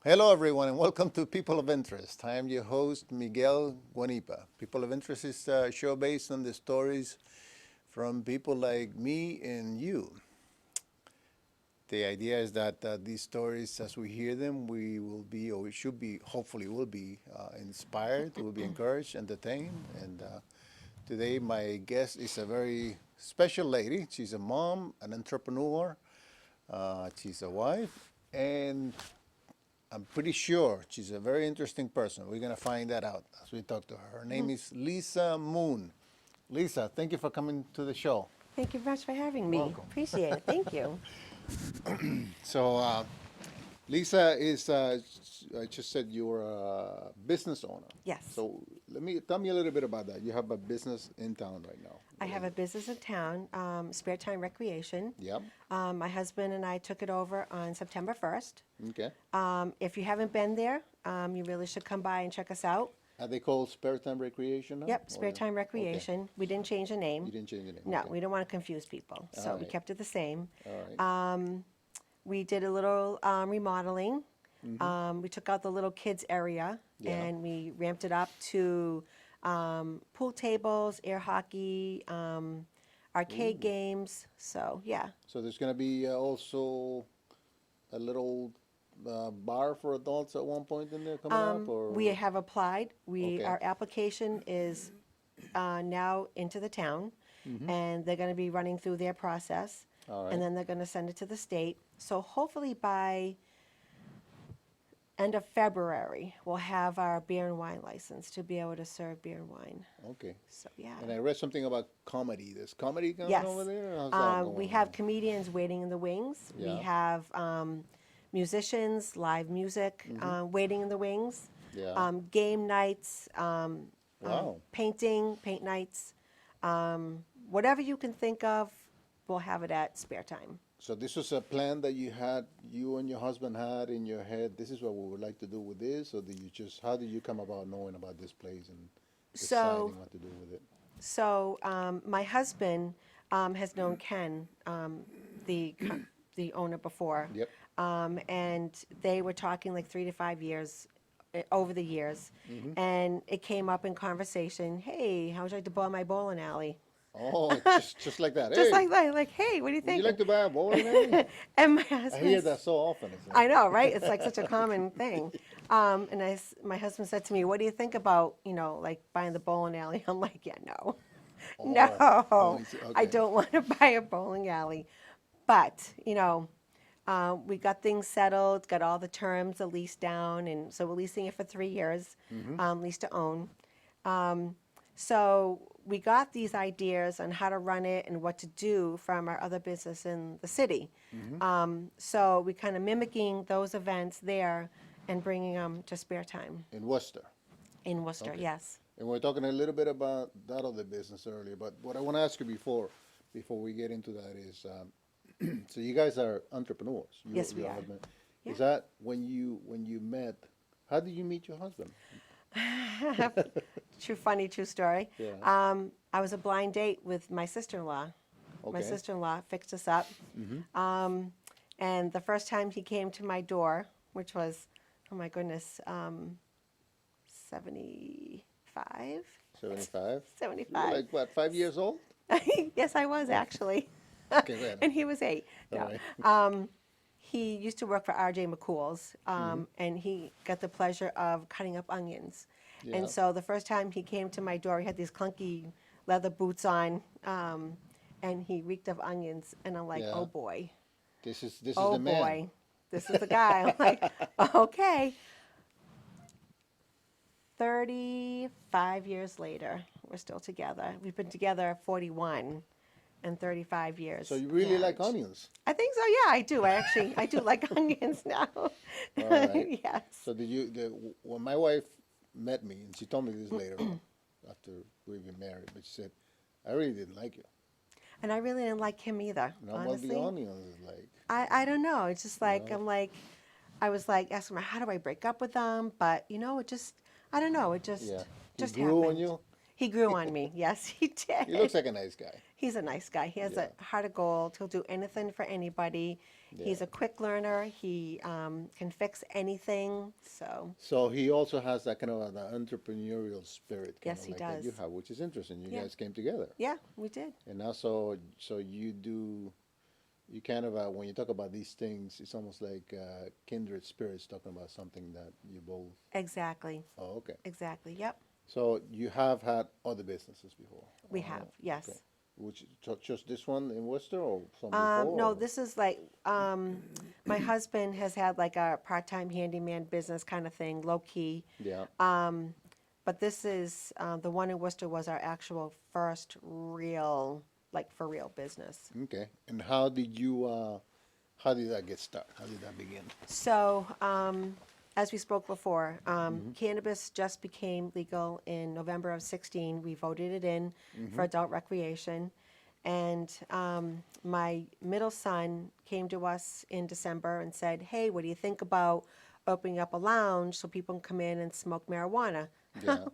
Hello, everyone, and welcome to People of Interest. I am your host, Miguel Guanipa. People of Interest is a show based on the stories from people like me and you. The idea is that these stories, as we hear them, we will be, or we should be, hopefully, will be inspired, will be encouraged, entertained. And today, my guest is a very special lady. She's a mom, an entrepreneur, she's a wife, and I'm pretty sure she's a very interesting person. We're going to find that out as we talk to her. Her name is Lisa Moon. Lisa, thank you for coming to the show. Thank you very much for having me. Welcome. Appreciate it. Thank you. So, Lisa is, I just said you're a business owner. Yes. So, tell me a little bit about that. You have a business in town right now. I have a business in town, Spare Time Recreation. Yep. My husband and I took it over on September 1st. Okay. If you haven't been there, you really should come by and check us out. Are they called Spare Time Recreation now? Yep, Spare Or- Time Recreation. Okay. We didn't change the name. You didn't change the name? No, Okay. we don't want to confuse people. So we right. kept it the same. All right. We did a little remodeling. We took out the little kids area Yeah. and we ramped it up to pool tables, air hockey, arcade games. So yeah, So there's going to be also a little bar for adults at one point in there coming up, or we have applied. Okay. Our application is now into the town, and they're going to be running through their process, All right. and then they're going to send it to the state. So hopefully by end of February, we'll have our beer and wine license to be able to serve beer and wine. Okay. So yeah. And I read something about comedy. There's comedy going Yes. over there? How's that going We have comedians waiting in the wings. Yeah. We have musicians, live music waiting in the wings. Yeah. Game nights, Wow. paint nights. Whatever you can think of, we'll have it at Spare Time. So this was a plan that you and your husband had in your head. This is what we would like to do with this, or how did you come about knowing about this place and So- deciding what to do with it? So my husband has known Ken, the owner before. Yep. And they were talking like 3 to 5 years over the years. And it came up in conversation, hey, how would you like to buy my bowling alley? Oh, just like that. Just Hey, like that, like, hey, what do you would think? you like to buy a bowling alley? And my I husband, hear that so often. It's like, I know, right? It's like such a common thing. And my husband said to me, what do you think about, like buying the bowling alley? I'm like, yeah, no. Oh, No, oh, I okay. don't want to buy a bowling alley. But, we got things settled, got all the terms, the lease down, and so we're leasing it for 3 years, lease to own. So we got these ideas on how to run it and what to do from our other business in the city. So we kind of mimicking those events there and bringing them to Spare Time In Worcester. in Worcester, Okay. yes. And we're talking a little bit about that other business earlier, but what I want to ask you before we get into that is, so you guys are entrepreneurs. Yes, we your are. husband. Yeah. Is that when you met? How did you meet your husband? True story. Yeah. I was a blind date with my sister-in-law. My Okay. sister-in-law fixed us up. And the first time he came to my door, which was, oh my goodness, 75? 75. 75. You were like what, 5 years old? Yes, I was actually. Okay, go ahead. And he was 8. All No. right. He used to work for R.J. McCool's, and he got the pleasure of cutting up onions. Yeah. And so the first time he came to my door, he had these clunky leather boots on, and he reeked of onions. And I'm like, Yeah. oh boy, This is oh the man. boy, this is the guy. I'm like, okay. 35 years later, we're still together. We've been together 41 and 35 years. So you really like marriage. onions? I think so. Yeah, I do. I do like onions now. All right. Yes. So when my wife met me, and she told me this later after we've been married, but she said, I really didn't like you. And I really didn't like him either. And I'm honestly, the onions is like, I don't know. It's just like No. I was like asking him, how do I break up with them? But it just, I don't know. It just yeah. just he grew on happened. you? He grew on me. Yes, he did. He looks like a nice guy. He's a nice guy. He has Yeah. a heart of gold. He'll do anything for anybody. He's a quick learner. He can fix anything. So So he also has that kind of an entrepreneurial spirit, kind yes, of he like that you does. have, which is interesting. You Yeah, guys came together, yeah, we did. and also, so you do, you kind of, when you talk about these things, it's almost like kindred spirits talking about something that you both. Exactly, Oh, okay. exactly. Yep, So you have had other businesses before. we have. Oh, okay. Yes. Which just this one in Worcester or some before? No, Or? this is like my husband has had like a part-time handyman business kind of thing, low key. Yeah. But this is the one in Worcester was our actual first real, like for real business. Okay. And how did you? How did that get started? How did that begin? So, as we spoke before, cannabis just became legal in November of 16. We voted it in for adult recreation. And my middle son came to us in December and said, "Hey, what do you think about opening up a lounge so people can come in and smoke marijuana?" Yeah.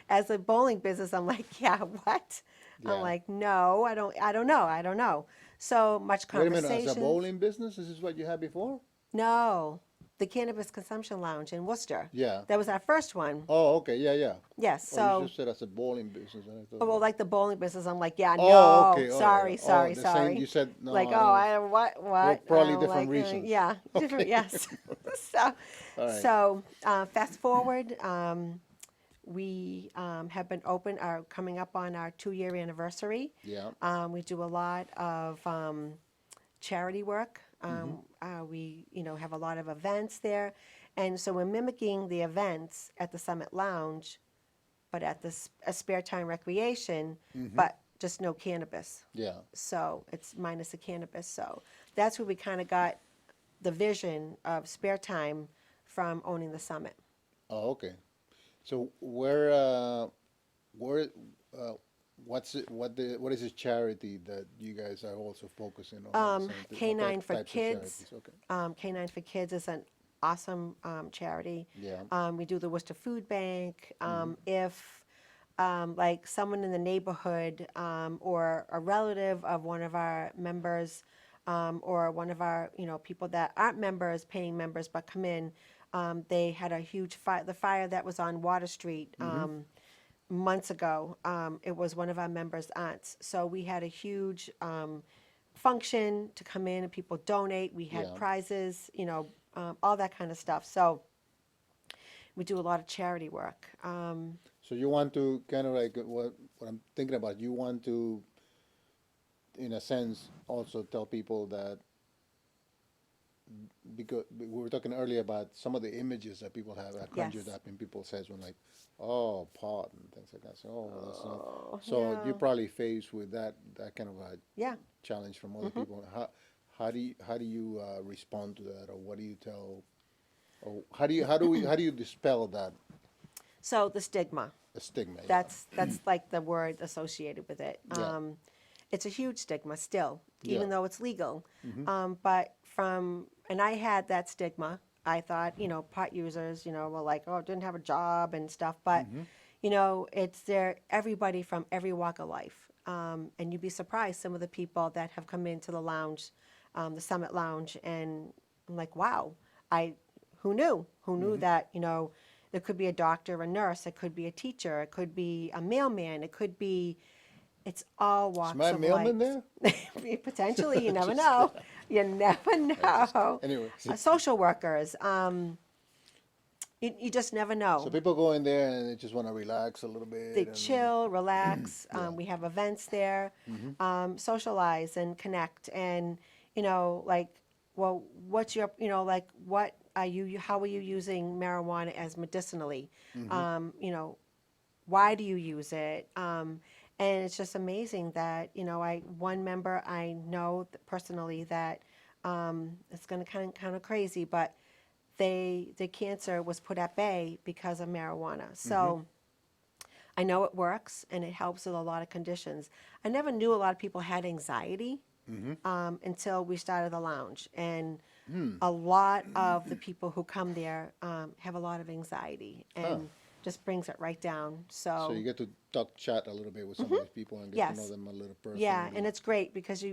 As a bowling business, I'm like, "Yeah, what?" I'm Yeah. like, "No, I don't know." So much Wait a minute. As a conversation. bowling business, this is what you had before? No, the Cannabis Consumption Lounge in Worcester. Yeah. That was our first one. Oh, okay. Yeah, yeah. Yes, Oh, you so, just said as a bowling business, and I thought. well, like the bowling business, I'm like, yeah, Oh, no, okay. All right. sorry, Oh, sorry, the same. sorry. You said no. Like, I oh, don't. Well, what? probably I'm different like, reasons. yeah, different, Okay. yes. So, All right. so fast forward, we have been open, are coming up on our 2-year anniversary. Yeah. We do a lot of charity work. Mm-hmm. We, have a lot of events there, and so we're mimicking the events at the Summit Lounge, but at a spare time recreation, but just no cannabis. Yeah. So it's minus the cannabis. So that's where we kind of got the vision of spare time from owning the Summit. Oh, okay. So where, uh, what's it, what is this charity that you guys are also focusing on at the same thing? What Canine for types of Kids. charities? Okay. Canine for Kids is an awesome charity. Yeah. We do the Worcester Food Bank. If like someone in the neighborhood or a relative of one of our members or one of our people that aren't members, paying members, but come in, they had a huge fire. The fire that was on Water Street. Months ago. It was one of our members' aunts. So we had a huge function to come in and people donate. We had Yeah. prizes, all that kind of stuff. So we do a lot of charity work. So you want to kind of like what I'm thinking about. You want to, in a sense, also tell people that because we were talking earlier about some of the images that people have that conjured Yes. up in people's heads when like, oh, pot and things like that. So, oh, that's not. Oh, So yeah. you're probably faced with that kind of a Yeah. challenge from other people. How do you respond to that, or what do you tell, or how do you dispel that So the stigma. stigma? Yeah. That's like the word associated with it. Yeah. It's a huge stigma still, even Yeah. though it's legal. But and I had that stigma. I thought, pot users, were like, oh, didn't have a job and stuff. But, it's there, everybody from every walk of life. And you'd be surprised some of the people that have come into the lounge, the Summit Lounge, and I'm like, wow, who knew? Who knew that, there could be a doctor, a nurse, it could be a teacher, it could be a mailman, it could be, it's all walks my of mailman life. there? Potentially, you never know. You never know. Anyway, Social workers, you just never so know. people go in there and they just want to relax a little bit. They and, chill, relax. Yeah. We have events there, socialize and connect. And, like, well, what's your, like, what are you, how are you using marijuana as medicinally? Why do you use it? And it's just amazing that, one member I know personally that it's going to kind of crazy, but the cancer was put at bay because of marijuana. So I know it works and it helps with a lot of conditions. I never knew a lot of people had anxiety until we started the lounge. And a lot of the people who come there have a lot of anxiety and just brings it right down. So you get to chat a little bit with some of these people and get to know Yes. them a little personally. Yeah, and it's great because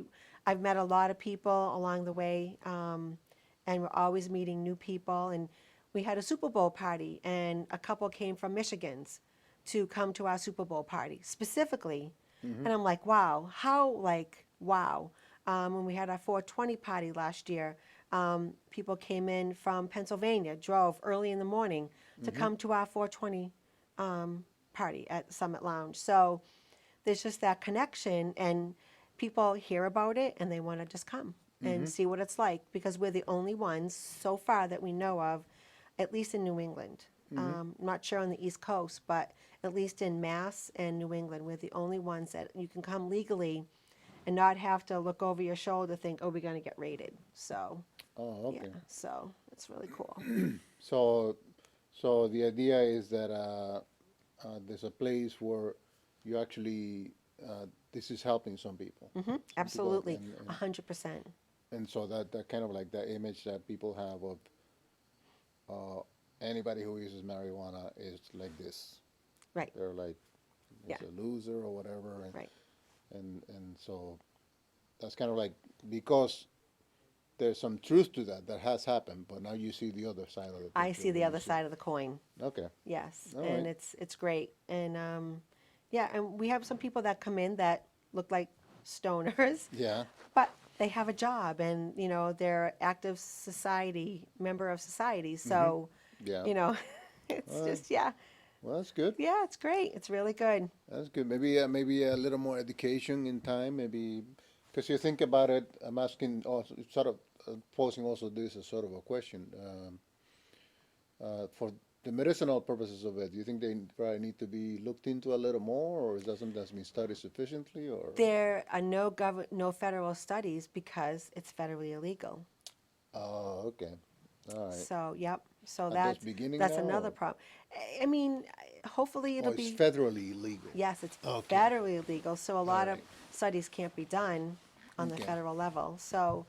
I've met a lot of people along the way, and we're always meeting new people. And we had a Super Bowl party, and a couple came from Michigan's to come to our Super Bowl party specifically. And I'm like, wow, wow. When we had our 420 party last year, people came in from Pennsylvania, drove early in the morning to come to our 420 party at Summit Lounge. So there's just that connection, and people hear about it and they want to just come and see what it's like, because we're the only ones so far that we know of, at least in New England. Not sure on the East Coast, but at least in Mass and New England, we're the only ones that you can come legally and not have to look over your shoulder, think, oh, we're going to get raided. So, Oh, okay. yeah, so it's really cool. So the idea is that there's a place where you actually this is helping some people. Absolutely, and 100%. and so that kind of like the image that people have of anybody who uses marijuana is like this. Right, They're like it's Yeah. a loser or whatever, right. and so that's kind of like, because there's some truth to that has happened, but now you see the other side of the I picture see the where other side of the coin. Okay. Yes, All and right. it's great. And yeah, and we have some people that come in that look like stoners, Yeah. but they have a job, and they're active society member of society. So, Yeah. it's All right. just yeah, Well, that's good. yeah, it's great. It's really good. That's good. Maybe a little more education in time. Maybe because you think about it. I'm asking also, sort of posing also this as sort of a question. For the medicinal purposes of it, do you think they probably need to be looked into a little more, or is that something that's been studied sufficiently, or? There are no federal studies because it's federally illegal. Oh, okay. All right. So, yep. So Are those beginning that's now, another or? problem. I mean, hopefully Oh, it'll it's be. federally illegal. Yes, it's Okay. federally illegal, so a All lot of right. studies can't be done on the Okay. federal level. So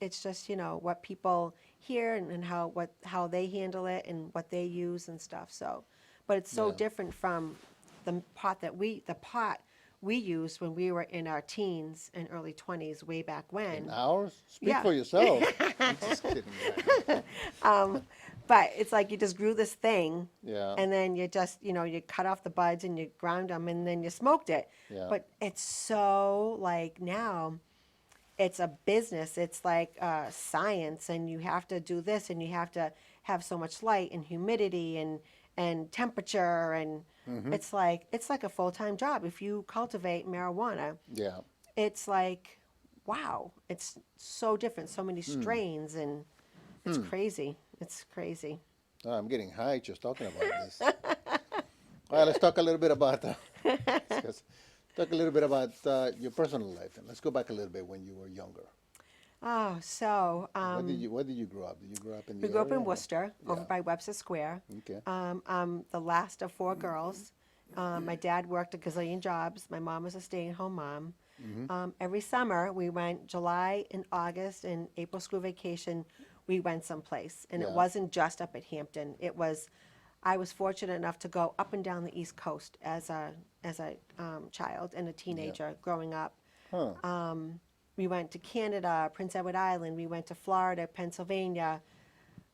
it's just, what people hear, and how they handle it and what they use and stuff. So, but it's so Yeah. different from the pot we used when we were in our teens and early 20s way back when. In hours? Speak Yeah. for yourself. I'm just kidding. Right? But it's like you just grew this thing, Yeah. and then you just, you cut off the buds and you ground them, and then you smoked it. Yeah. But it's so like now, it's a business. It's like science, and you have to do this, and you have to have so much light and humidity and temperature, and it's like a full-time job. If you cultivate marijuana, Yeah. it's like, wow, it's so different, so many strains, and it's crazy. It's crazy. Oh, I'm getting high just talking about this. All right, let's talk a little bit about your personal life, and let's go back a little bit when you were younger. Oh, so Where did you grow up? Did you grow up in the we grew up area, in or? Worcester, over Yeah. by Webster Square. Okay. I'm the last of four girls. My dad worked a gazillion jobs. My mom was a stay-at-home mom. Every summer, we went July and August and April school vacation. We went someplace, and it Yeah. wasn't just up at Hampton. I was fortunate enough to go up and down the East Coast as a child and a teenager growing up. Huh. We went to Canada, Prince Edward Island. We went to Florida, Pennsylvania,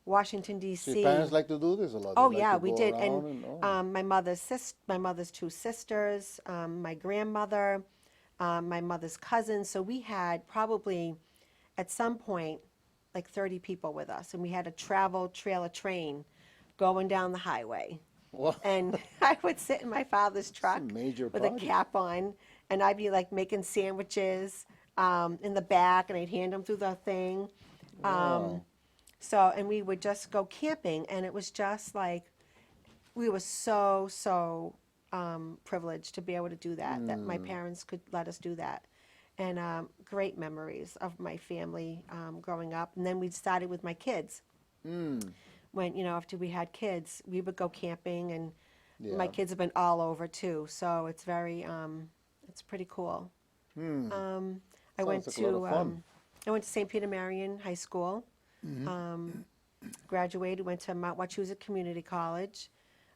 Washington So D.C. your parents like to do this a lot? Oh They like yeah, to we go did. around And oh. my mother's two sisters, my grandmother, my mother's cousins. So we had probably at some point like 30 people with us, and we had a travel trailer train going down the highway. Wow. And I would sit in my father's truck major with party. a cap on, and I'd be like making sandwiches in the back, and I'd hand them through the thing. Wow. So, and we would just go camping, and it was just like, we were so privileged to be able to do that, that my parents could let us do that. And great memories of my family growing up. And then we started with my kids. When, after we had kids, we would go camping, and my Yeah. kids have been all over too. So it's very, it's pretty cool. I went Sounds like a lot to of fun. I went to St. Peter Marian High School. Graduated, went to Mount Wachusett Community College,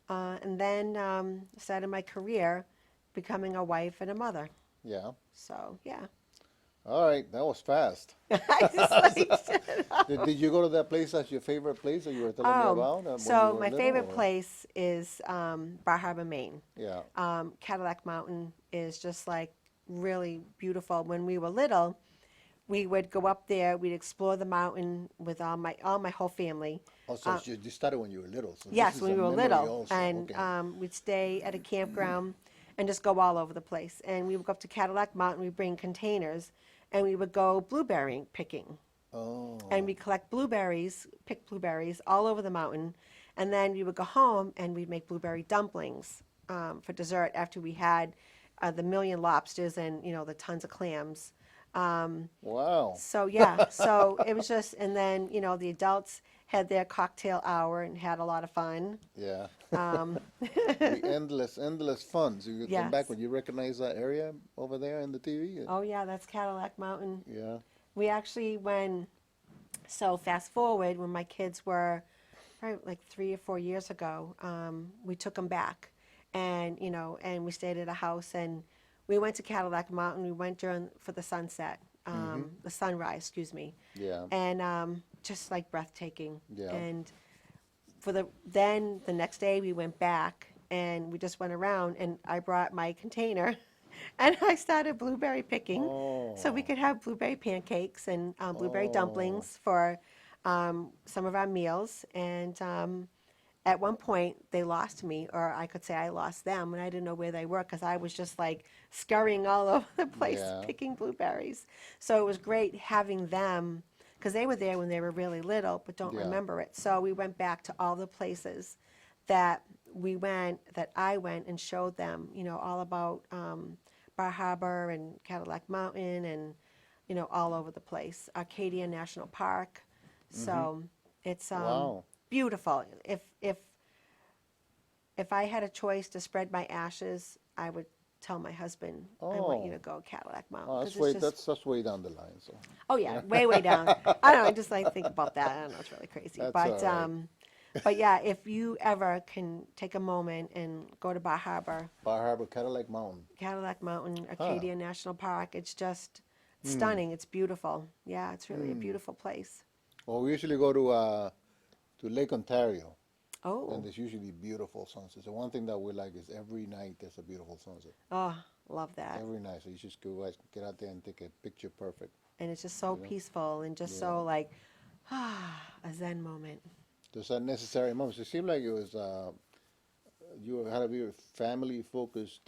and then started my career becoming a wife and a mother. Yeah. So yeah. All right, that was fast. I just like, Did you go to that place as your favorite place that you were telling me about when you so were my little? favorite Or? place is Bar Harbor, Maine. Yeah. Cadillac Mountain is just like really beautiful. When we were little, we would go up there. We'd explore the mountain with all my whole family. Also, you started when you were little, so this Yes, is when a we were memory little, also. and Okay. we'd stay at a campground and just go all over the place. And we would go up to Cadillac Mountain. We'd bring containers, and we would go blueberry picking. And Oh, we collect blueberries, pick blueberries all over the mountain, and then we would go home and we'd make blueberry dumplings for dessert after we had the million lobsters and the tons of clams. wow. So yeah, so it was just, and then the adults had their cocktail hour and had a lot of fun. Yeah. Um, The endless fun. So you come back yes. when you recognize that area over there in the TV. Oh yeah, that's Cadillac Mountain. Yeah. We actually so fast forward when my kids were probably like 3 or 4 years ago, we took them back, and and we stayed at a house, and we went to Cadillac Mountain. We went for the sunset, the sunrise, excuse me, Yeah. and just like breathtaking. Yeah. And then the next day we went back and we just went around, and I brought my container. And I started blueberry picking, so we Oh. could have blueberry pancakes and blueberry Oh. dumplings for some of our meals. And at one point, they lost me, or I could say I lost them, and I didn't know where they were because I was just like scurrying all over the place Yeah. picking blueberries. So it was great having them because they were there when they were really little, but don't Yeah. remember it. So we went back to all the places that that I went and showed them, all about Bar Harbor and Cadillac Mountain and, all over the place. Arcadia National Park. So it's Wow. beautiful. If I had a choice to spread my ashes, I would tell my husband, I want you Oh. to go Cadillac Mountain Oh, because it's just, that's way down the line. So oh yeah, way, way down. I don't know, I just like think about that. I don't know, it's really crazy. that's But all right. but yeah, if you ever can take a moment and go to Bar Harbor, Bar Harbor, Cadillac Mountain. Cadillac Mountain, Huh. Arcadia National Park, it's just stunning. It's beautiful. Yeah, it's really a beautiful place. Well, we usually go to Lake Ontario, and Oh, there's usually beautiful sunsets. The one thing that we like is every night there's a beautiful sunset. oh, love that. Every night, so you just go guys get out there and take a picture perfect. And it's just so You know? peaceful and just Yeah. so like, a Zen moment. Those are necessary moments. It seemed like it was you had a very family focused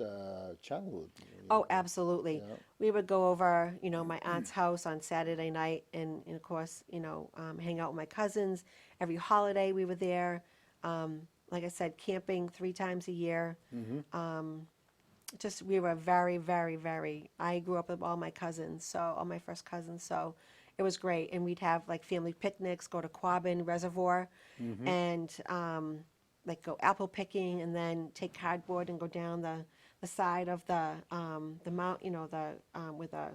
childhood. Oh, absolutely. Yeah. We would go over, my aunt's house on Saturday night, and of course, hang out with my cousins. Every holiday we were there. Like I said, camping 3 times a year. Just we were very, very, very. I grew up with all my cousins, so all my first cousins, so it was great. And we'd have like family picnics, go to Quabbin Reservoir, and like go apple picking, and then take cardboard and go down the side of the mount, with the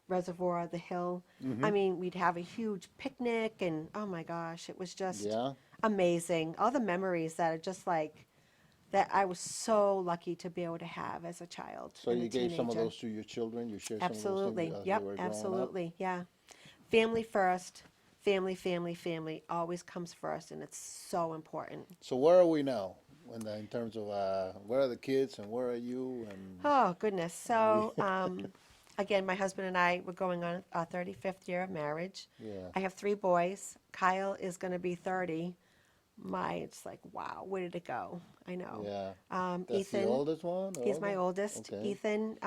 reservoir, the hill. I mean, we'd have a huge picnic, and oh my gosh, it was just Yeah. amazing. All the memories that are just like that I was so lucky to be able to have as a child So and a you gave some of teenager. those to your children. You shared some of those Absolutely. things as Yep, they were growing up. absolutely. Yeah. Family first. Family, family, family always comes first, and it's so important. So where are we now? In terms of where are the kids and where are you? And Oh, goodness. So, again, my husband and I were going on our 35th year of marriage. yeah, I have 3 boys. Kyle is going to be 30. It's like, wow, where did it go? I know. yeah. That's the Ethan, oldest one. The he's my oldest? oldest. Okay. Ethan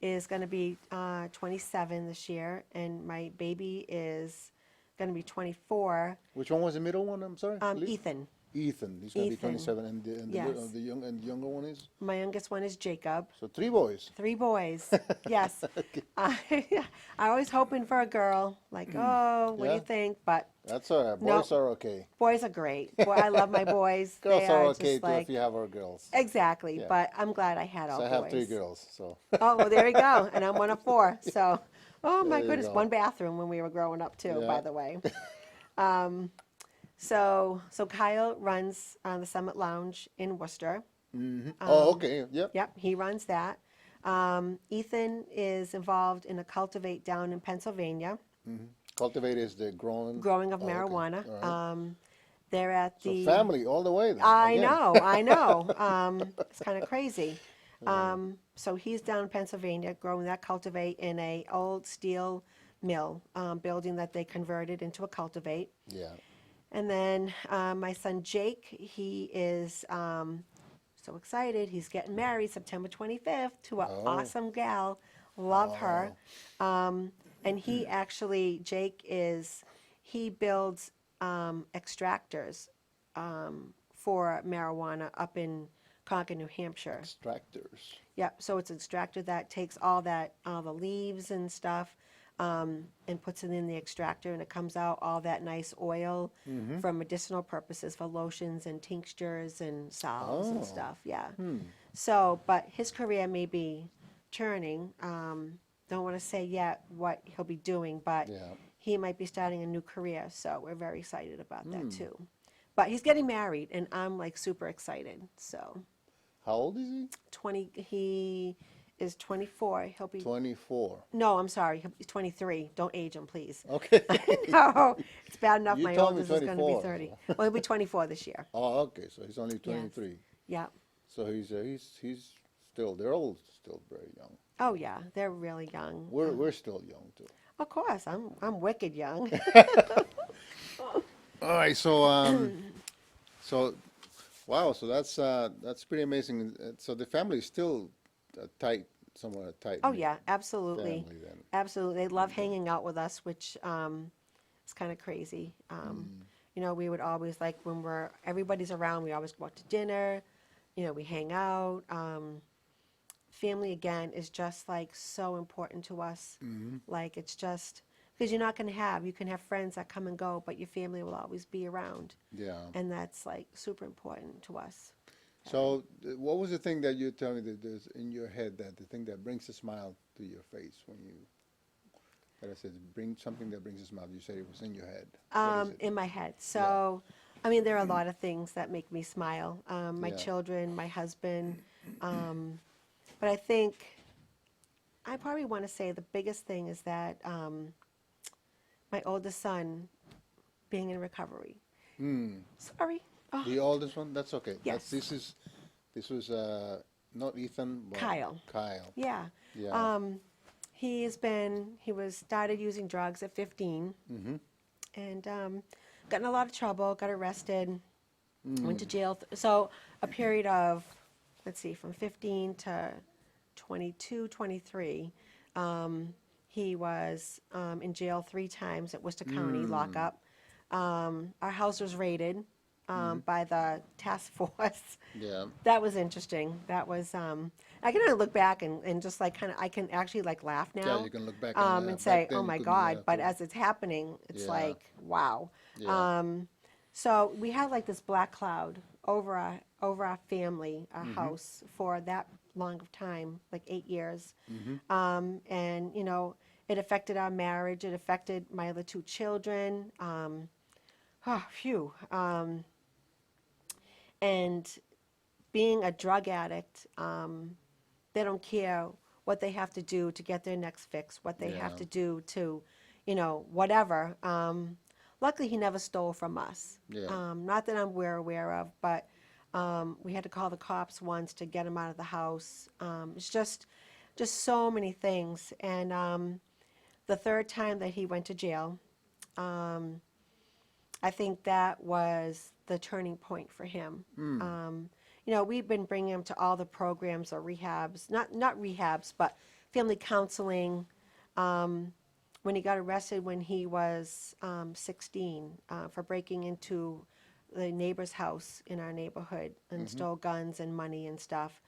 is going to be 27 this year, and my baby is going to be 24. Which one was the middle one? I'm sorry. Please? Ethan, Ethan. He's gonna be Ethan. 27, and Yes. the younger one is. my youngest one is Jacob. So 3 boys. 3 boys. Yes. I was hoping for a girl. Like, oh, what do Yeah. you think? But That's all right. No. Boys are okay. boys are great. Boy, I love my boys. Girls They are are okay just too like if you have our girls. exactly. Yeah. But I'm glad I had all So I boys. have 3 girls. So Oh, well, there you go. And I'm one of 4. So, oh my There you goodness, go. 1 bathroom when we were growing up too. Yeah. By the way. So Kyle runs the Summit Lounge in Worcester. oh, okay. Yep. Yep, he runs that. Ethan is involved in a cultivate down in Pennsylvania, Cultivate is the growing. growing of Oh, okay. marijuana. All right. They're at So the. family all the way then. I again. know, I know. It's kind of crazy. So he's down in Pennsylvania growing that cultivate in a old steel mill building that they converted into a cultivate. Yeah. And then my son Jake, he is so excited. He's getting married September 25th to an Oh. awesome gal. Love her. Oh. And he actually, he builds extractors for marijuana up in Concord, New Hampshire. Extractors. Yep. So it's an extractor that takes all the leaves and stuff, and puts it in the extractor, and it comes out all that nice oil for medicinal purposes, for lotions and tinctures and salves and Oh. stuff. Yeah. So, but his career may be turning. Don't want to say yet what he'll be doing, but Yeah. he might be starting a new career. So we're very excited about that too. But he's getting married, and I'm like super excited. So. How old is he? He is 24. He'll be 24. No, I'm sorry. He's 23. Don't age him, please. Okay. No, it's bad enough. You My told me oldest is going to be 24, 30. so. Well, he'll be 24 this year. Oh, okay. So he's only 23. Yeah. So he's still, they're all still very young. Oh yeah, they're really young. We're still young too. Of course, I'm wicked young. All right. So wow. So that's pretty amazing. So the family is still tight, somewhat tight. Oh yeah, absolutely, Family then. absolutely. They love hanging out with us, which is kind of crazy. You know, we would always like when everybody's around. We always go out to dinner. You know, we hang out. Family again is just like so important to us. Like it's just because you can have friends that come and go, but your family will always be around, Yeah. and that's like super important to us. So what was the thing that you tell me that there's in your head, that the thing that brings a smile to your face when you, that I said, bring something that brings a smile. You said it was in your head. What is it? In my head. So, I mean, there are a lot of things that make me smile. My Yeah. children, my husband. But I think I probably want to say the biggest thing is that my oldest son being in recovery. Sorry. Oh, The oldest one? That's okay. Yes. This was not Ethan, but Kyle. Kyle. yeah. Yeah. He started using drugs at 15 and got in a lot of trouble, got arrested, went to jail. So a period of, let's see, from 15 to 22, 23, he was in jail 3 times at Worcester County lockup. Our house was raided by the task force. Yeah. That was interesting. That was, I can look back and just like I can actually like laugh now. Yeah, you can look back and and back say, then oh you my couldn't God. laugh, But or- as it's happening, it's Yeah. like, wow. Yeah. So we had like this black cloud over our family, our house for that long of time, like 8 years. And you know, it affected our marriage. It affected my other 2 children. Phew. And being a drug addict, they don't care what they have to do to get their next fix, what they have Yeah. to do to, you know, whatever. Luckily, he never stole from us. Yeah. Not that we're aware of, but we had to call the cops once to get him out of the house. It's just so many things. And the 3rd time that he went to jail, I think that was the turning point for him. You know, we've been bringing him to all the programs or rehabs, not rehabs, but family counseling. When he got arrested when he was 16 for breaking into the neighbor's house in our neighborhood and stole guns and money and stuff,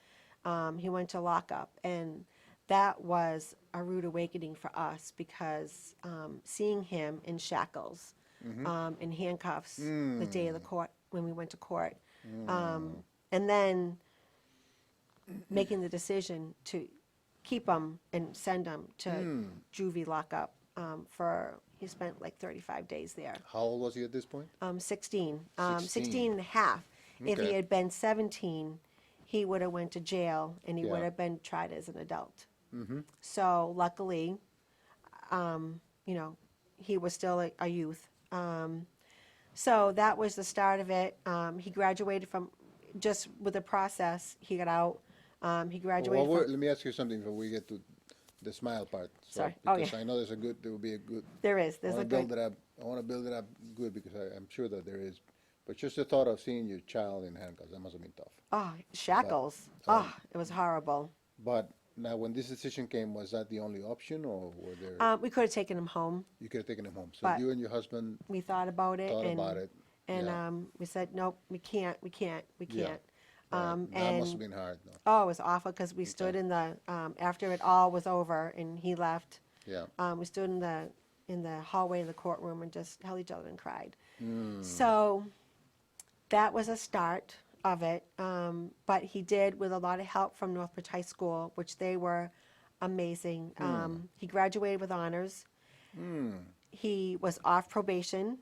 he went to lockup. And that was a rude awakening for us because seeing him in shackles, in handcuffs the day of the court, when we went to court, and then making the decision to keep him and send him to juvie lockup he spent like 35 days there. How old was he at this point? 16. 16. 16 and a half. If he Okay. had been 17, he would have went to jail and he would Yeah. have been tried as an adult. So luckily, you know, he was still a youth. So that was the start of it. He graduated from, just with the process, he got out. He graduated from, Let me ask you something before we get to the smile part. So, Sorry. Oh, because yeah. I know there will be a good. there's a good, I want to build it up good because I'm sure that there is. But just the thought of seeing your child in handcuffs, that must have been tough. oh, shackles. Oh, it was horrible. But now, when this decision came, was that the only option, or were there? We could have taken him home, You could have taken him home. So but you and your husband we thought about it thought about it. and Yeah. we said, nope, we can't. Yeah. Can't. Right. That must have been hard, though. Oh, it was awful because we stood in the, after it all was over and he left, Yeah. we stood in the hallway in the courtroom and just held each other and cried. So that was a start of it. But he did, with a lot of help from Northbridge High School, which they were amazing. He graduated with honors. He was off probation,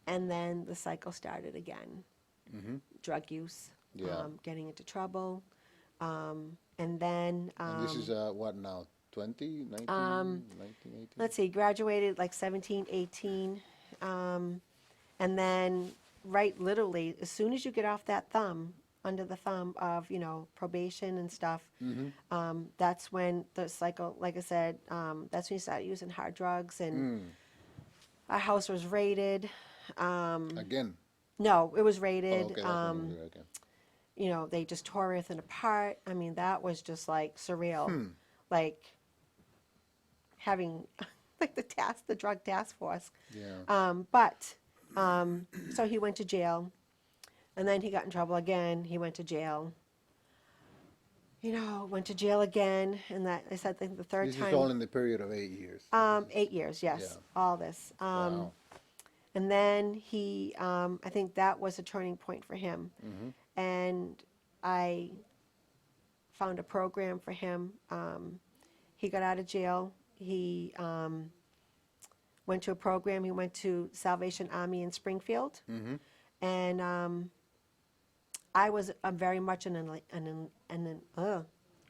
and then the cycle started again. Drug use, Yeah. getting into trouble, and then And this is what now? 20, 19, 19, 18? let's see, graduated like 17, 18, and then right, literally, as soon as you get off that thumb, under the thumb of, you know, probation and stuff, that's when the cycle, like I said, that's when you start using hard drugs, and our house was raided. Again. No, it was Oh, raided. okay. That's what we do. Okay. You know, they just tore everything apart. I mean, that was just like surreal. Like having like the drug task force. Yeah. So he went to jail, and then he got in trouble again. He went to jail. You know, went to jail again, and that I said, I think the third This time. is all in the period of 8 years. 8 years, yes, Yeah. all this. Wow. And then he, I think that was a turning point for him. And I found a program for him. He got out of jail. He went to a program. He went to Salvation Army in Springfield. And I was very much an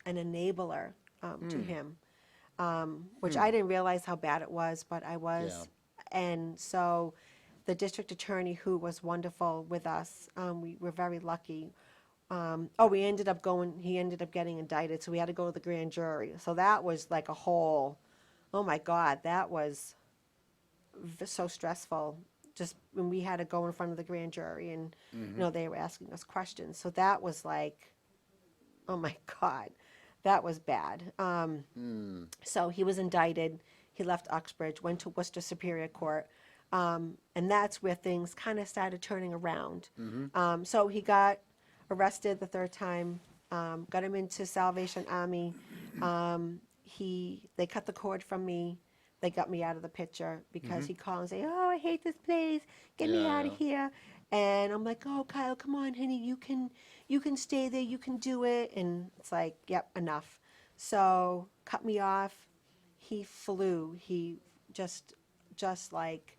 enabler to him, which I didn't realize how bad it was, but I was. Yeah. And so the district attorney, who was wonderful with us, we were very lucky. He ended up getting indicted, so we had to go to the grand jury. So that was like a whole, oh my God, that was so stressful. Just when we had to go in front of the grand jury and, you know, they were asking us questions. So that was like, oh my God, that was bad. So he was indicted. He left Uxbridge, went to Worcester Superior Court. And that's where things kind of started turning around. So he got arrested the third time, got him into Salvation Army. They cut the cord from me. They got me out of the picture because he called and say, "Oh, I hate this place. Get me out of here." And I'm like, "Oh, Kyle, come on, honey. You can stay there. You can do it." And it's like, "Yep, enough." So cut me off. He flew. He just like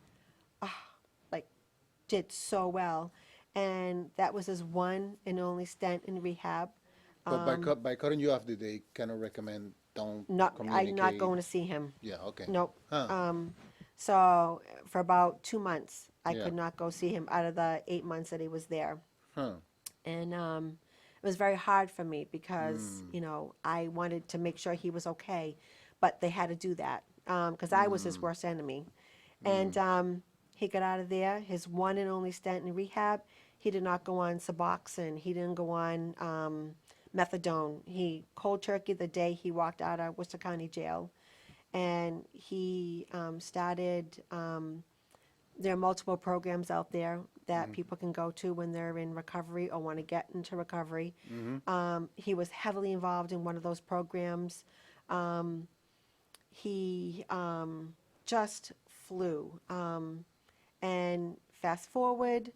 did so well. And that was his one and only stint in rehab. But by cutting you off, did they kind of recommend don't I'm communicate? not going to see him. Yeah. Okay. Nope. Huh. So for about 2 months, I Yeah. could not go see him out of the 8 months that he was there. Huh. And it was very hard for me because, you know, I wanted to make sure he was okay, but they had to do that because I was his worst enemy. And he got out of there, his one and only stint in rehab. He did not go on Suboxone. He didn't go on methadone. He cold turkey the day he walked out of Worcester County Jail. And he started, there are multiple programs out there that people can go to when they're in recovery or want to get into recovery. He was heavily involved in one of those programs. He just flew. And fast forward,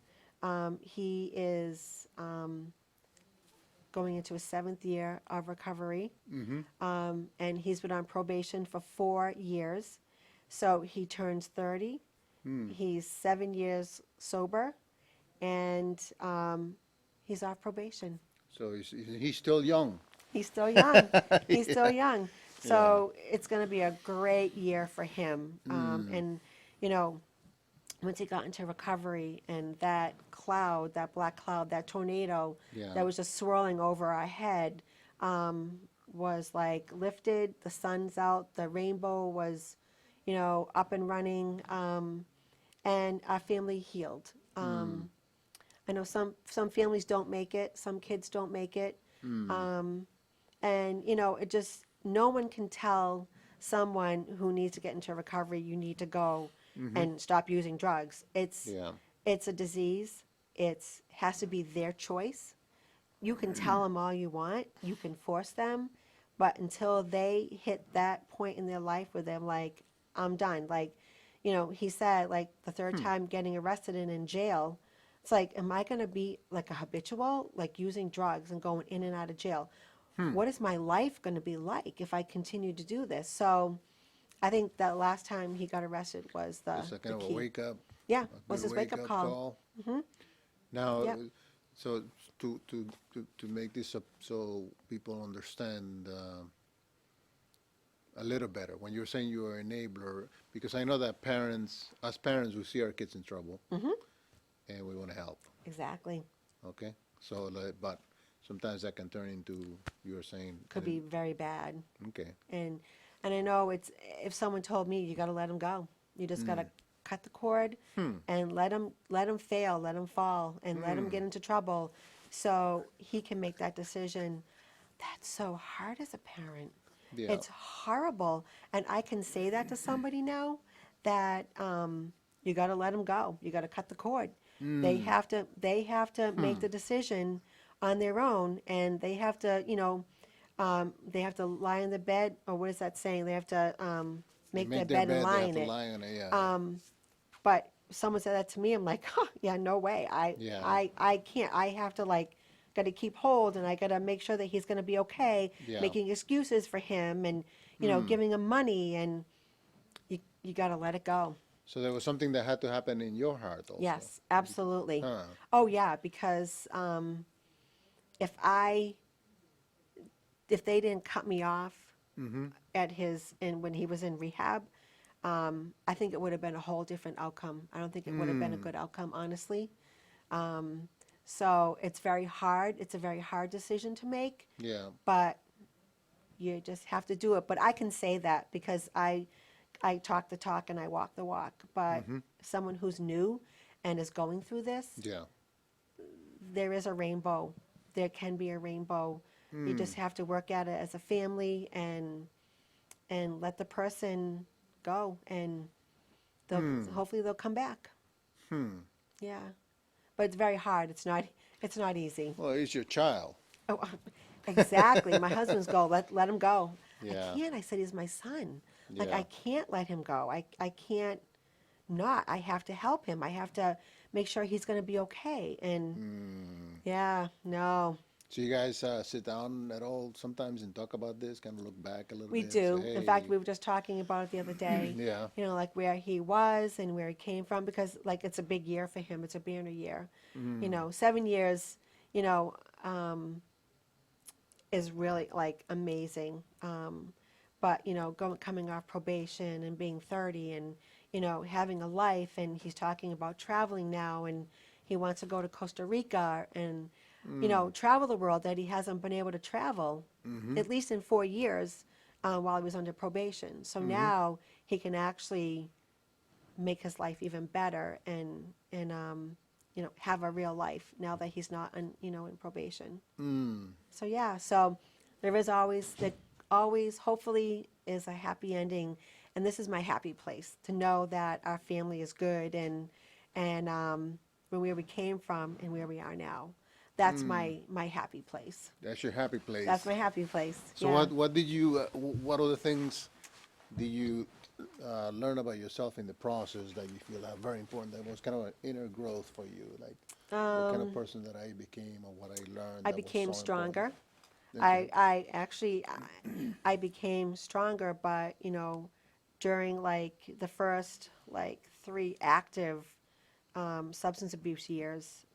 he is going into his 7th year of recovery. And he's been on probation for 4 years. So he turns 30. He's 7 years sober, and he's off probation. So he's still young. He's still young. He's still young. So it's going to be a great year for him. And, you know, once he got into recovery and that cloud, that black cloud, that tornado Yeah. that was just swirling over our head was like lifted. The sun's out. The rainbow was, you know, up and running. And our family healed. I know some families don't make it. Some kids don't make it. And, you know, it just, no one can tell someone who needs to get into recovery, you need to go and stop using drugs. Yeah. It's a disease. It's has to be their choice. You can tell them all you want. You can force them. But until they hit that point in their life where they're like, I'm done. Like, you know, he said, like, the third time getting arrested and in jail, it's like, am I going to be like a habitual, like using drugs and going in and out of jail? What is my life going to be like if I continue to do this? So I think that last time he got arrested was It's a the kind of a key. wake up. Yeah, a was good his wake-up call. Now, Yep. so to make this up so people understand a little better, when you're saying you're an enabler, because I know that as parents, we see our kids in trouble, and we want to help. Exactly. Okay, so but sometimes that can turn into you're saying Could be very bad. okay. And I know it's, if someone told me you got to let him go. You just got to cut the cord and let him fail, let him fall, and let him get into trouble, so he can make that decision. That's so hard as a parent. Yeah. It's horrible, and I can say that to somebody now that you got to let him go. You got to cut the cord. They have to make the decision on their own, and they have to, you know, they have to lie in the bed, or what is that saying? They have to make their bed and lie they have in to it. lie on it, yeah. But someone said that to me, I'm like, huh, yeah, no way. Yeah. I can't. I have to, like, got to keep hold, and I got to make sure that he's going to be okay, Yeah. making excuses for him, and, you know, giving him money, and you got to let it go. So there was something that had to happen in your heart also. Yes, absolutely. Huh. Oh, yeah, because if they didn't cut me off when he was in rehab, I think it would have been a whole different outcome. I don't think it would have been a good outcome, honestly. So it's very hard. It's a very hard decision to make, Yeah. but you just have to do it. But I can say that because I talk the talk and I walk the walk. But someone who's new and is going through this, Yeah. there is a rainbow. There can be a rainbow. You just have to work at it as a family and let the person go, and hopefully they'll come back. Yeah, but it's very hard. It's not easy. Well, he's your child. Oh, exactly. My husband's go. Let him go. Yeah. I can't. I said he's my son. Like, Yeah. I can't let him go. I can't not. I have to help him. I have to make sure he's going to be okay. And yeah, no. So you guys sit down at all sometimes and talk about this, kind of look back a little We bit? do. Say, In fact, hey. we were just talking about it the other day. Yeah. You know, like where he was and where he came from, because like it's a big year for him. It's a banner year. You know, 7 years, you know, is really like amazing. But, you know, coming off probation and being 30 and, you know, having a life, and he's talking about traveling now, and he wants to go to Costa Rica and, you know, travel the world that he hasn't been able to travel, at least in 4 years while he was under probation. So now he can actually make his life even better and you know, have a real life now that he's not, you know, in probation. So yeah, so there is always hopefully is a happy ending, and this is my happy place to know that our family is good and where we came from and where we are now. That's my happy place. That's your happy place. That's my happy place. So yeah. what did you what other things did you learn about yourself in the process that you feel are very important? That was kind of an inner growth for you, like what kind of person that I became or what I learned. I that was became so stronger. important? I actually I became stronger, but you know, during like the first like 3 active substance abuse years,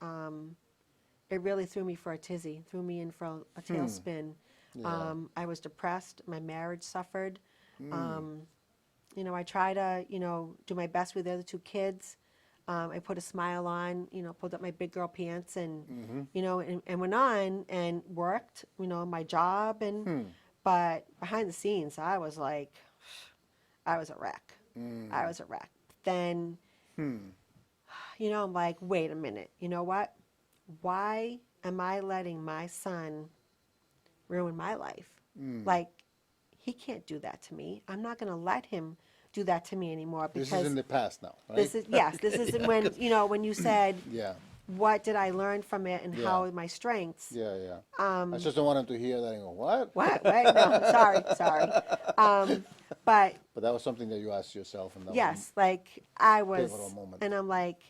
it really threw me for a tizzy, threw me in for a tailspin. Yeah. I was depressed. My marriage suffered. You know, I try to, you know, do my best with the other two kids. I put a smile on, you know, pulled up my big girl pants and, you know, and went on and worked, you know, my job. But behind the scenes, I was like, I was a wreck. I was a wreck. Then, you know, I'm like, wait a minute. You know what? Why am I letting my son ruin my life? Like, he can't do that to me. I'm not going to let him do that to me anymore because This is in the past now, right? this is, yes, this isn't when, you know, when you said, Yeah. what did I learn from it and Yeah. how are my strengths? Yeah, yeah. I just don't want him to hear that and go, what? What? No, sorry. But But that was something that you asked yourself, and that yes, like I was, pivotal moment. and I'm like,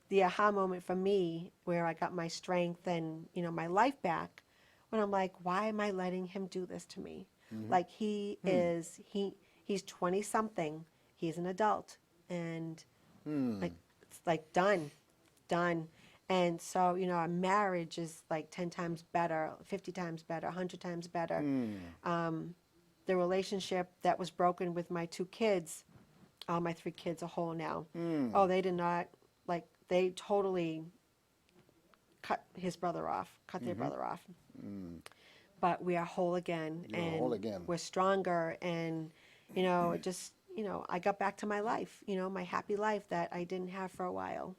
the aha moment for me where I got my strength and, you know, my life back when I'm like, why am I letting him do this to me? Like he's 20 something, he's an adult and like, it's like done. And so, you know, our marriage is like 10 times better, 50 times better, 100 times better. The relationship that was broken with my two kids, all my three kids are whole now. Oh, they did not, like, they totally cut his brother off, cut their brother off. But we are whole again. You're and whole again. we're stronger. And, you know, it just, you know, I got back to my life, you know, my happy life that I didn't have for a while.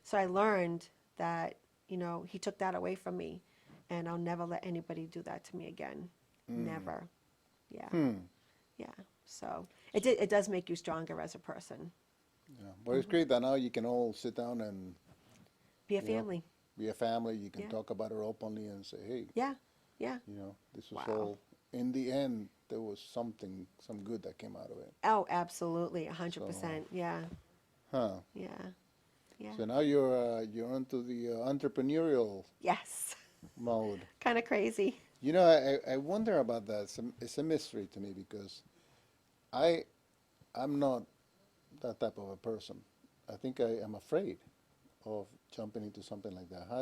So I learned that, you know, he took that away from me, and I'll never let anybody do that to me again. Never. Yeah. Yeah. So it does make you stronger as a person. Yeah. But it's great that now you can all sit down and Be a You know, family. be a family. You can Yeah. talk about it openly and say, hey, Yeah. Yeah. you know, this was Wow. all, in the end, there was some good that came out of it. Oh, absolutely. 100%. Yeah. Huh. Yeah. Yeah. So now you're onto the entrepreneurial Yes. mode. Kind of crazy. You know, I wonder about that. It's a mystery to me because I'm not that type of a person. I think I am afraid of jumping into something like that. How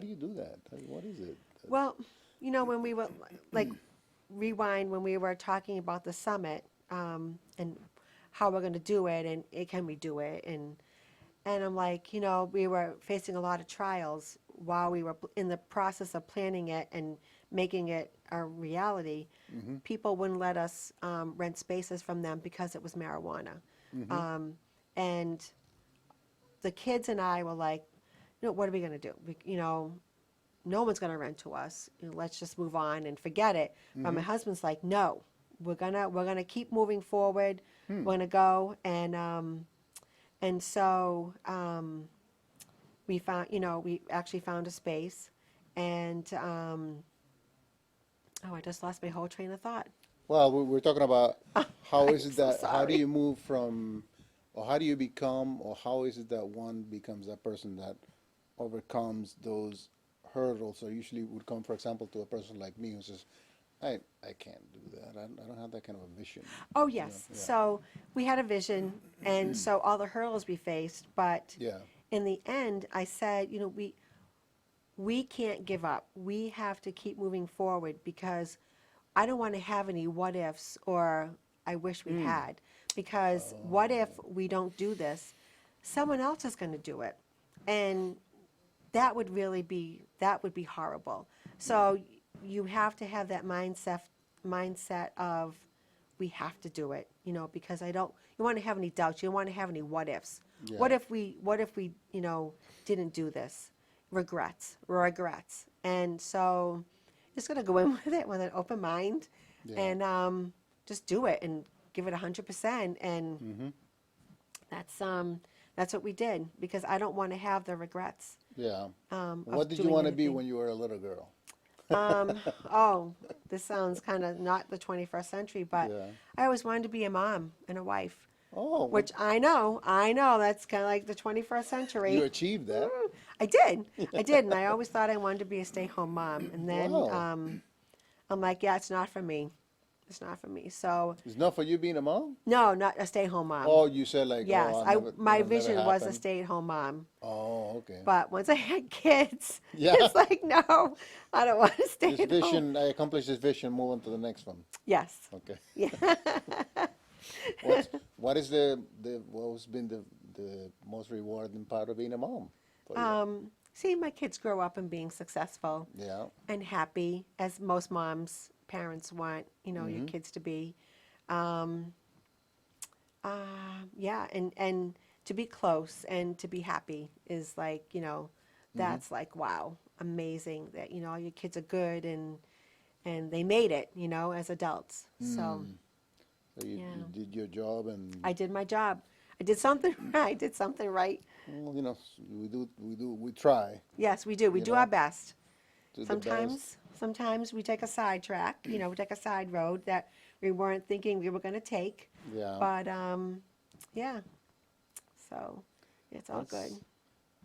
do you do that? What is it? Well, you know, when we were like rewind when we were talking about the summit and how we're going to do it and can we do it and I'm like, you know, we were facing a lot of trials while we were in the process of planning it and making it a reality. People wouldn't let us rent spaces from them because it was marijuana. And the kids and I were like, you know, what are we going to do? You know, no one's going to rent to us. You know, let's just move on and forget it. But my husband's like, no, we're gonna keep moving forward. We're gonna go and so we found, you know, we actually found a space, and oh, I just lost my whole train of thought. Well, we're talking about how is I'm it so that, how do sorry. you move from, or how do you become, or how is it that one becomes that person that overcomes those hurdles? So usually would come, for example, to a person like me who says, I can't do that. I don't have that kind of a vision. Oh You know? yes, Yeah. so we had a vision, and so all the hurdles we faced, but Yeah. in the end, I said, you know, we can't give up. We have to keep moving forward because I don't want to have any what ifs or I wish we had. Because what if we don't do this? Someone else is going to do it. And that would be horrible. So you have to have that mindset of we have to do it, you know, because you don't want to have any doubts. You don't want to have any what ifs. Yeah. What if we, you know, didn't do this? Regrets. And so just going to go in with it with an open mind Yeah. and just do it and give it 100%. And that's what we did because I don't want to have the regrets. Yeah. Of What did you doing want to be anything. when you were a little girl? Oh, this sounds kind of not the 21st century, but Yeah. I always wanted to be a mom and a wife, Oh, which I know, that's kind of like the 21st century. you achieved that. I did, and I always thought I wanted to be a stay-home mom, and then Wow. I'm like, yeah, it's not for me. It's not for me. So It's not for you being a mom? no, not a stay-at-home mom. Oh, you said like, Yes, oh, I'll never, my that'll never vision was a happen. stay-at-home mom. Oh, okay. But once I had kids, Yeah. it's like, no, I don't want to stay This at home. vision, I accomplished this vision, move on to the next one. Yes. Okay. Yeah. What is what's been the most rewarding part of being a mom for you? Seeing my kids grow up and being successful Yeah. and happy, as most moms, parents want, your kids to be. Um, yeah, and to be close and to be happy is like, that's like, wow, amazing that, all your kids are good and they made it, as adults. So, So yeah, you did your job and I did my job. I did something right. I did something right. well, we try Yes, we do. We You do know, our best. to the best. Sometimes we take a sidetrack, we take a side road that we weren't thinking we were going to take. Yeah. But, yeah, so it's all good.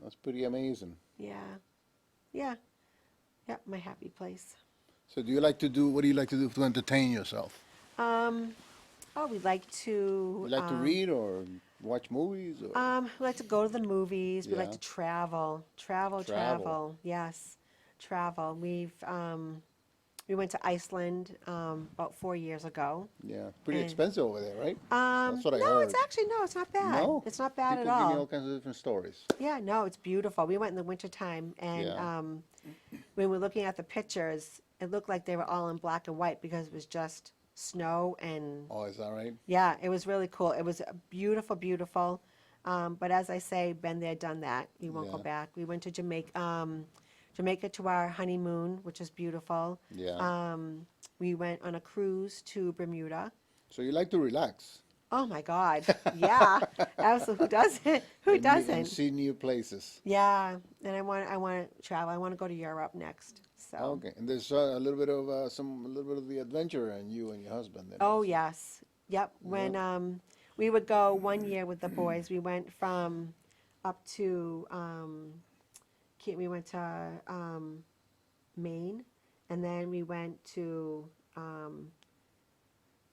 That's pretty amazing. Yeah. Yeah. Yeah, my happy place. So what do you like to do to entertain yourself? Oh, we like to, You like to read or watch movies or we like to go to the movies. We like Yeah. to travel. Travel. Travel. Yes. Travel. We went to Iceland, about 4 years ago. yeah, pretty And- expensive over there, right? That's what I no, heard. it's not bad. No? It's not bad People at give me all. all kinds of different stories. Yeah, no, it's beautiful. We went in the wintertime, and Yeah. when we were looking at the pictures, it looked like they were all in black and white because it was just snow and Oh, is that right? yeah, it was really cool. It was beautiful, beautiful. But as I say, been there, done that. We won't go Yeah. back. We went to Jamaica to our honeymoon, which is beautiful. Yeah. We went on a cruise to Bermuda. So you like to relax. Oh my God, yeah, absolutely. Who doesn't? Who And doesn't? see new places. Yeah, and I want to travel. I want to go to Europe next. So. Okay, and there's a little bit of a little bit of the adventure in you and your husband. Then Oh also. yes, yep. When we would go one year with the boys, we went from up to we went to Maine, and then we went to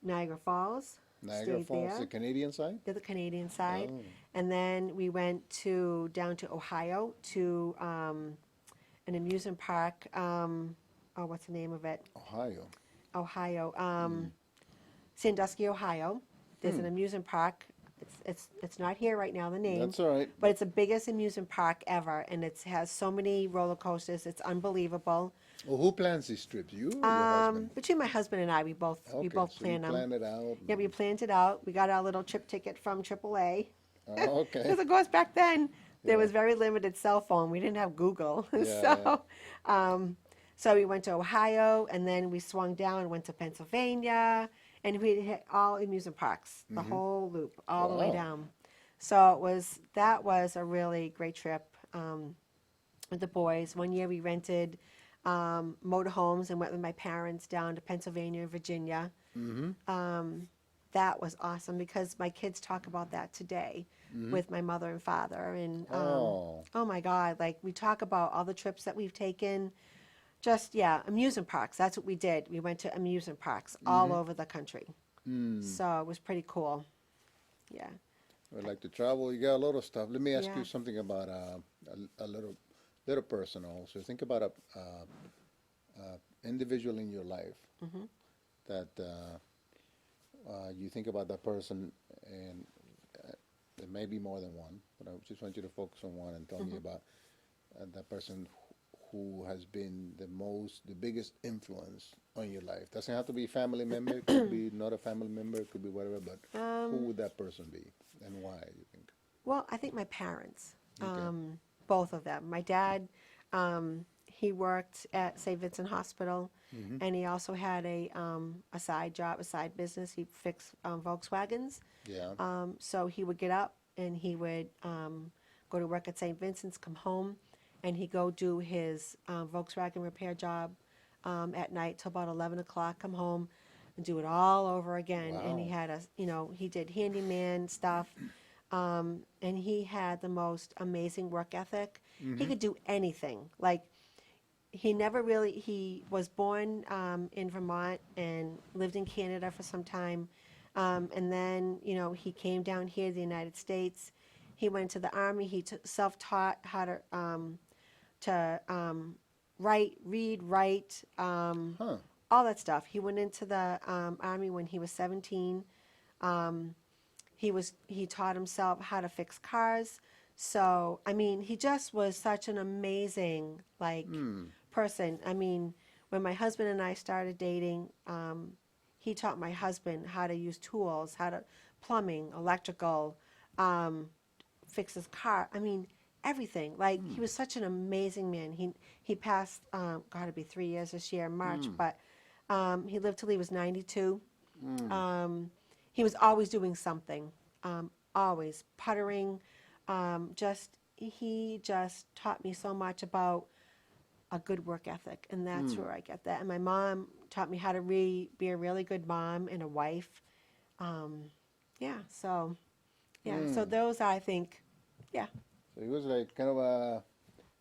Niagara Falls. Niagara stayed Falls, there. the Canadian side. To the Canadian side, Oh. and then we went down to Ohio to an amusement park. What's the name of it? Ohio. Ohio, Sandusky, Ohio. There's an amusement park. It's not here right now, the name. That's all right. But it's the biggest amusement park ever, and it has so many roller coasters. It's unbelievable. Well, who plans these trips? You or your husband? Between my husband and I, we both Okay, so you plan them. plan it out. Yeah, we planned it out. We got our little trip ticket from AAA. Oh, okay. Because of course back then there Yeah. was very limited cell phone. We didn't have Google. Yeah, So we went to Ohio, and then we swung down and went to Pennsylvania, and we hit all amusement parks, the whole loop, all the way Wow. down. So that was a really great trip with the boys. One year we rented motorhomes and went with my parents down to Pennsylvania and Virginia. That was awesome because my kids talk about that today with my mother and father. And Oh. oh my God, like we talk about all the trips that we've taken. Just, yeah, amusement parks. That's what we did. We went to amusement parks all over the country. So it was pretty cool. Yeah. I'd like to travel. You got a lot of stuff. Let me ask Yeah. you something about a little personal. So think about a individual in your life that you think about that person, and there may be more than one, but I just want you to focus on one and tell me about that person who has been the biggest influence on your life. Doesn't have to be a family member. It could be not a family member. It could be whatever. But who would that person be, and why? You think? Well, I think my parents, Okay. both of them. My dad, he worked at St. Vincent Hospital, and he also had a side job, a side business. He fixed Volkswagens. Yeah. So he would get up and he would go to work at St. Vincent's, come home, and he'd go do his Volkswagen repair job at night till about 11 o'clock, come home and do it all over again. And he Wow. had he did handyman stuff. And he had the most amazing work ethic. He could do anything. Like, he never really, he was born in Vermont and lived in Canada for some time. And then, he came down here to the United States. He went to the Army. He self-taught how to write, read, write, Huh. all that stuff. He went into the Army when he was 17. He taught himself how to fix cars. So, I mean, he just was such an amazing, person. I mean, when my husband and I started dating, he taught my husband how to use tools, how to plumbing, electrical, fix his car. I mean, everything. Like, he was such an amazing man. He passed, got to be 3 years this year in March, but he lived till he was 92. He was always doing something, always puttering. He just taught me so much about a good work ethic, and that's where I get that. And my mom taught me how to be a really good mom and a wife. So those I think, yeah. So he was like kind of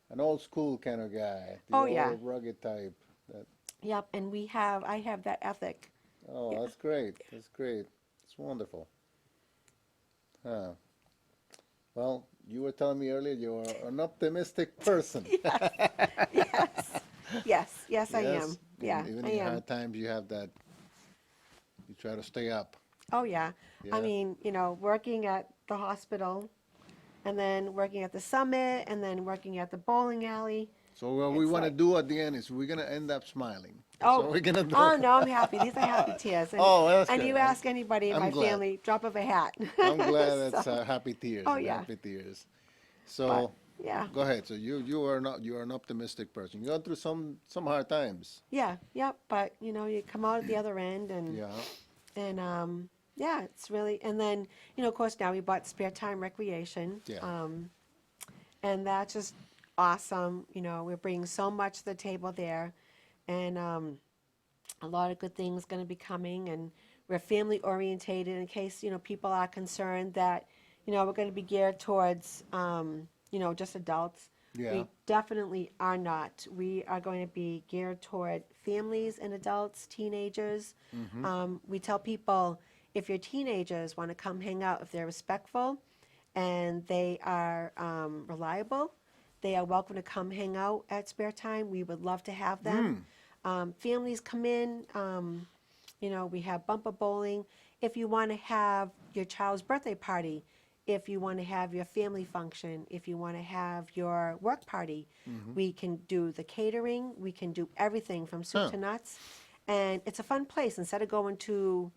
an old school kind of guy. The Oh, old yeah. rugged type. That, Yep, and I have that ethic. oh, Yeah. that's great. That's great. It's wonderful. Huh. Well, you were telling me earlier you are an optimistic person. Yes, I am. Yeah, Even I in am. hard times, you have that. You try to stay up. Oh, yeah. I Yeah. mean, working at the hospital and then working at the summit and then working at the bowling alley. So what we It's want to like, do at the end is we're gonna end up smiling. That's oh, what we're gonna do. oh no, I'm happy. These are happy tears. And, Oh, that's and good. you ask anybody in I'm my glad. family, drop of a hat. I'm glad it's So, happy tears. oh, yeah. Happy tears. But, So yeah. go ahead. So you are an optimistic person. You gone through some hard times. Yeah, yep. But, you come out at the other end Yeah. and yeah, it's really, and then, of course, now we bought Spare Time Recreation. Yeah. And that's just awesome. We're bringing so much to the table there, and a lot of good things going to be coming. And we're family orientated. In case people are concerned that we're going to be geared towards just adults. Yeah. We definitely are not. We are going to be geared toward families and adults, teenagers. We tell people if your teenagers want to come hang out, if they're respectful and they are reliable, they are welcome to come hang out at Spare Time. We would love to have them. Families come in. We have bumper bowling. If you want to have your child's birthday party, if you want to have your family function, if you want to have your work party, we can do the catering. We can do everything from soup to nuts. And it's a fun place. Instead of going to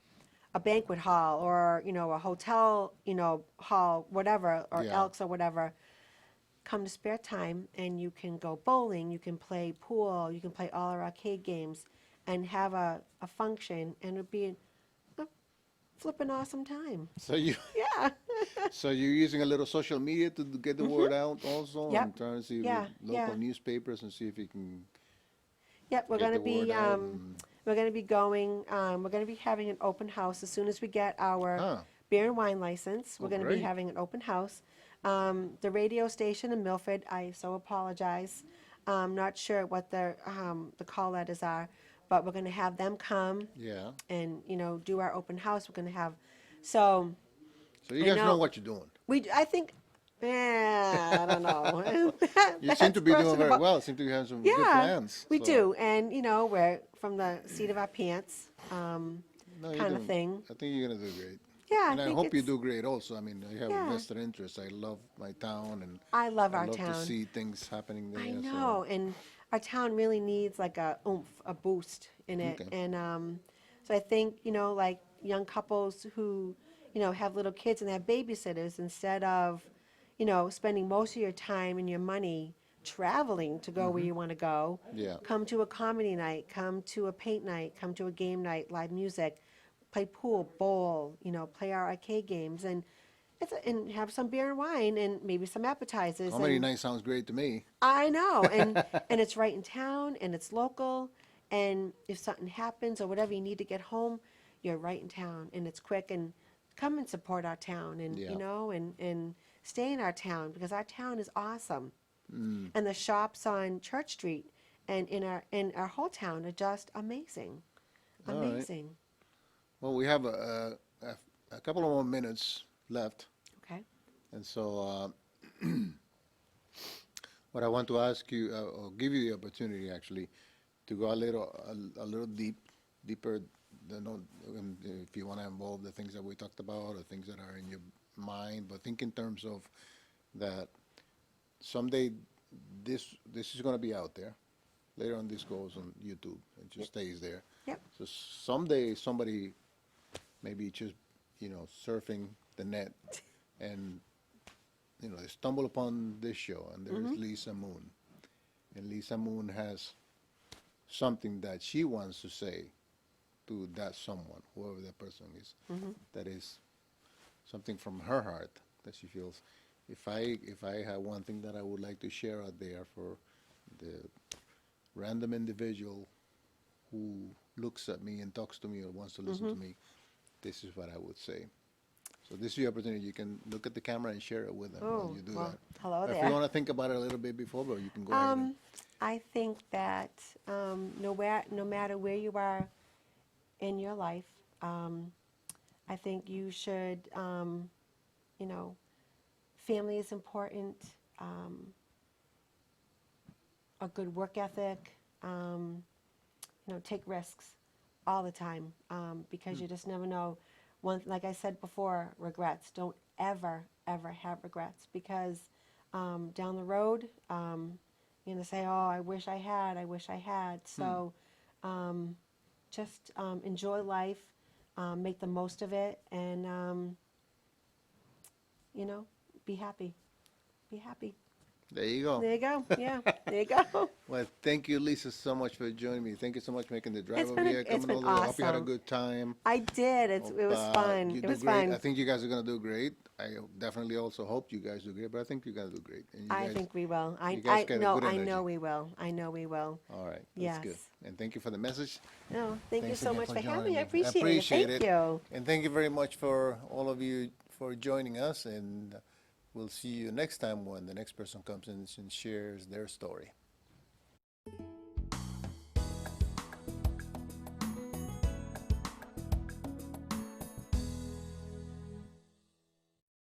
a banquet hall or, a hotel, hall, whatever, or Yeah. Elks or whatever, come to Spare Time and you can go bowling, you can play pool, you can play all our arcade games and have a function, and it'd be a flippin' awesome time. So you Yeah. so you're using a little social media to get the word out also, Yep. and trying to see Yeah, with local yeah. newspapers and see if you can Yep, we're get gonna the be word out. And, we're gonna be going. We're gonna be having an open house as soon as we get our Huh. beer and wine license. We're Oh, gonna great. be having an open house. The radio station in Milford. I so apologize. Not sure what the call letters are, but we're gonna have them come yeah. and do our open house. We're gonna have so So you I guys know know. what you're doing. I think. I don't know. You seem to be That's doing very questionable. well. Seem to have some good Yeah, plans. we So- do, and we're from the seat of our pants, No, you're kind of doing- thing. I think you're gonna do great. Yeah, And I think hope you it's- do great also. I mean, I have Yeah. a vested interest. I love my town, and I love I our love town. to see things happening there. I so- know, and our town really needs like a oomph, a boost in it, Okay. and so I think like young couples who have little kids and have babysitters, instead of spending most of your time and your money traveling to go where you want to go, Yeah. come to a comedy night, come to a paint night, come to a game night, live music, play pool, bowl, play our arcade games, and and have some beer and wine and maybe some appetizers. Comedy and night sounds great to me. I know, and it's right in town, and it's local, and if something happens or whatever you need to get home, you're right in town, and it's quick, and come and support our town, and Yeah. and stay in our town because our town is awesome, Mm. and the shops on Church Street and in our whole town are just amazing, All right. amazing. Well, we have a couple of more minutes left, Okay. and so what I want to ask you, or give you the opportunity actually, to go a little deeper. If you want to involve the things that we talked about or things that are in your mind, but think in terms of that someday this is going to be out there. Later on, this goes on YouTube. It just stays there. Yep. So someday somebody maybe just surfing the net and they stumble upon this show and there's Lisa Moon, and Lisa Moon has something that she wants to say to that someone, whoever that person is, that is something from her heart that she feels. If I have one thing that I would like to share out there for the random individual who looks at me and talks to me or wants to listen to me, this is what I would say. So this is your opportunity. You can look at the camera and share it with them Oh, when you do well, that. hello Or if there. you want to think about it a little bit before, but you can go ahead. I think that no matter where you are in your life, I think you should, family is important, a good work ethic, take risks all the time, because you just never know. Like I said before, regrets. Don't ever, ever have regrets, because down the road, you're going to say, oh, I wish I had, I wish I had. So just enjoy life, make the most of it, and, be happy. Be happy. There you go. There you go. Yeah, there you go. Well, thank you, Lisa, so much for joining me. Thank you so much for making the drive It's over been here, it's coming been all the way. I hope you had a awesome. good time. I did. It was fun. You It do was great. fun. I think you guys are going to do great. I definitely also hope you guys do great, but I think you're going to do great. And you I guys, think we will. you guys get a good I know energy. we will. I know we will. All right, that's Yes. good. And thank you for the message. No, thank you Thanks so again much for having joining me. I me. appreciate it. Thank you. And thank you very much for all of you for joining us. And we'll see you next time when the next person comes in and shares their story.